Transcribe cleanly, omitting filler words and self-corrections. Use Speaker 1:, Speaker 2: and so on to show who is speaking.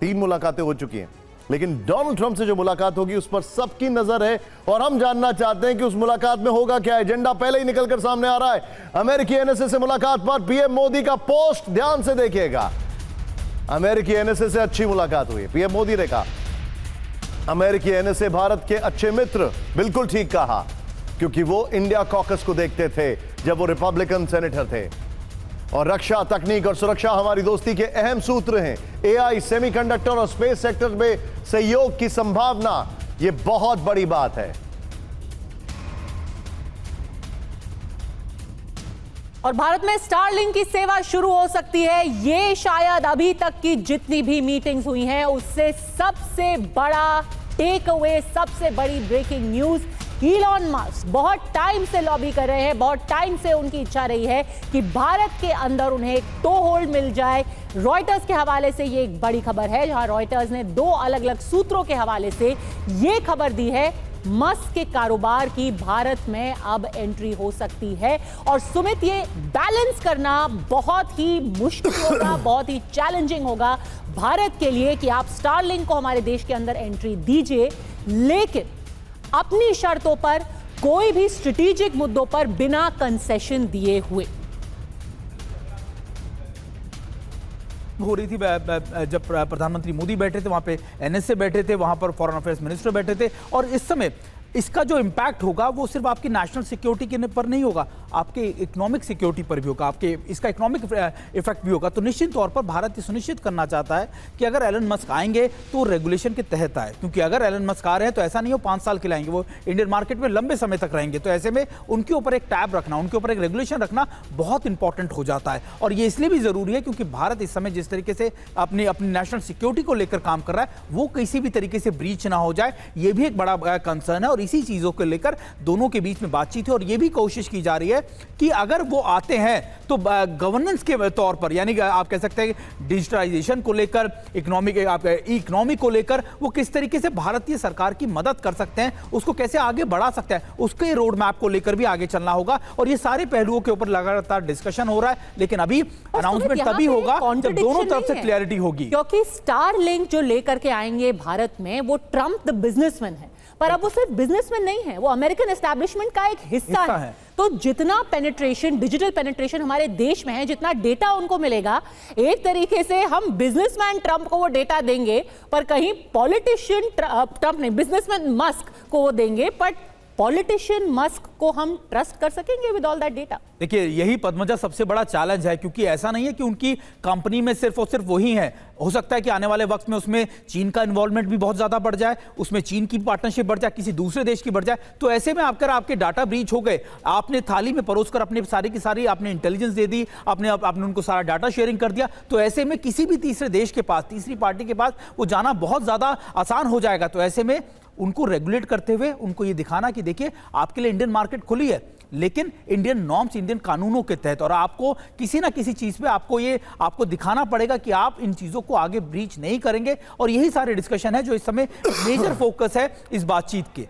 Speaker 1: 3 मुलाकातें हो चुकी हैं, लेकिन डोनाल्ड ट्रंप से जो मुलाकात होगी उस पर सबकी नजर है और हम जानना चाहते हैं कि उस मुलाकात में होगा क्या। एजेंडा पहले ही निकलकर सामने आ रहा है। अमेरिकी एनएसए से मुलाकात पर पीएम मोदी का पोस्ट ध्यान से देखिएगा। अमेरिकी एनएसए से अच्छी मुलाकात हुई। पीएम मोदी ने कहा अमेरिकी एनएसए भारत के अच्छे मित्र। बिल्कुल ठीक कहा, क्योंकि वो इंडिया कॉकस को देखते थे जब वो रिपब्लिकन सेनेटर थे। और रक्षा, तकनीक और सुरक्षा हमारी दोस्ती के अहम सूत्र हैं। एआई, सेमीकंडक्टर और स्पेस सेक्टर में सहयोग की संभावना, ये बहुत बड़ी बात है।
Speaker 2: और भारत में स्टारलिंक की सेवा शुरू हो सकती है। ये शायद अभी तक की जितनी भी मीटिंग्स हुई हैं उससे सबसे बड़ा टेक अवे, सबसे बड़ी ब्रेकिंग न्यूज। इलॉन मस्क बहुत टाइम से लॉबी कर रहे हैं, बहुत टाइम से उनकी इच्छा रही है कि भारत के अंदर उन्हें एक टो होल्ड मिल जाए। रॉयटर्स के हवाले से ये एक बड़ी खबर है, जहां रॉयटर्स ने 2 अलग अलग सूत्रों के हवाले से ये खबर दी है मस्क के कारोबार की भारत में अब एंट्री हो सकती है। और सुमित, ये बैलेंस करना बहुत ही मुश्किल होगा, बहुत ही चैलेंजिंग होगा भारत के लिए कि आप स्टारलिंक को हमारे देश के अंदर एंट्री दीजिए, लेकिन अपनी शर्तों पर, कोई भी स्ट्रेटेजिक मुद्दों पर बिना कंसेशन दिए हुए।
Speaker 3: हो रही थी जब प्रधानमंत्री मोदी बैठे थे, वहां पे एनएसए बैठे थे, वहां पर फॉरेन अफेयर्स मिनिस्टर बैठे थे। और इस समय इसका जो इम्पैक्ट होगा वो सिर्फ आपकी नेशनल सिक्योरिटी के पर नहीं होगा, आपके इकोनॉमिक सिक्योरिटी पर भी होगा, आपके इसका इकोनॉमिक इफेक्ट भी होगा। तो निश्चित तौर पर भारत ये सुनिश्चित करना चाहता है कि अगर एलन मस्क आएंगे तो रेगुलेशन के तहत आए, क्योंकि अगर एलन मस्क आ रहे हैं तो ऐसा नहीं हो 5 साल के लाएंगे, वो इंडियन मार्केट में लंबे समय तक रहेंगे। तो ऐसे में उनके ऊपर एक टैब रखना, उनके ऊपर एक रेगुलेशन रखना बहुत इंपॉर्टेंट हो जाता है। और ये इसलिए भी जरूरी है क्योंकि भारत इस समय जिस तरीके से अपनी नेशनल सिक्योरिटी को लेकर काम कर रहा है वो किसी भी तरीके से ब्रीच ना हो जाए, ये भी एक बड़ा कंसर्न है। और इसी चीजों को लेकर दोनों के बीच में बातचीत है और यह भी कोशिश की जा रही है कि अगर वो आते हैं तो गवर्नेंस के तौर पर, यानी कि आप कह सकते हैं डिजिटलाइजेशन को लेकर, इकोनॉमी को लेकर वो किस तरीके से भारतीय सरकार की मदद कर सकते हैं, उसको कैसे आगे बढ़ा सकते हैं, उसके रोड मैप को लेकर भी आगे चलना होगा। और ये सारे पहलुओं के ऊपर लगातार डिस्कशन हो रहा है, लेकिन अभी अनाउंसमेंट तभी होगा जब दोनों तरफ से क्लैरिटी होगी।
Speaker 2: क्योंकि स्टारलिंक जो लेकर के आएंगे भारत में, वो ट्रंप द बिजनेसमैन है, पर अब वो सिर्फ बिजनेसमैन नहीं है, वो अमेरिकन एस्टैब्लिशमेंट का एक हिस्सा है। तो जितना पेनिट्रेशन, डिजिटल पेनिट्रेशन हमारे देश में है, जितना डेटा उनको मिलेगा, एक तरीके से हम बिजनेसमैन ट्रंप को वो डेटा देंगे, पर कहीं पॉलिटिशियन ट्रंप नहीं, बिजनेसमैन मस्क को वो देंगे, बट पॉलिटिशियन मस्क को हम ट्रस्ट कर सकेंगे विद ऑल दैट डेटा?
Speaker 3: देखिए, यही पद्मजा सबसे बड़ा चैलेंज है, क्योंकि ऐसा नहीं है कि उनकी कंपनी में सिर्फ और सिर्फ वही है। हो सकता है कि आने वाले वक्त में उसमें चीन का इन्वॉल्वमेंट भी बहुत ज्यादा बढ़ जाए, उसमें चीन की पार्टनरशिप बढ़ जाए, किसी दूसरे देश की बढ़ जाए। तो ऐसे में आपके डाटा ब्रीच हो गए, आपने थाली में परोसकर अपनी सारी की सारी आपने इंटेलिजेंस दे दी, आपने उनको सारा डाटा शेयरिंग कर दिया, तो ऐसे में किसी भी तीसरे देश के पास, तीसरी पार्टी के पास वो जाना बहुत ज्यादा आसान हो जाएगा। तो ऐसे में उनको रेगुलेट करते हुए उनको ये दिखाना कि देखिए आपके लिए इंडियन मार्केट खुली है, लेकिन इंडियन नॉर्म्स, इंडियन कानूनों के तहत, और आपको किसी ना किसी चीज पे आपको दिखाना पड़ेगा कि आप इन चीजों को आगे ब्रीच नहीं करेंगे। और यही सारे डिस्कशन है जो इस समय मेजर फोकस है इस बातचीत के।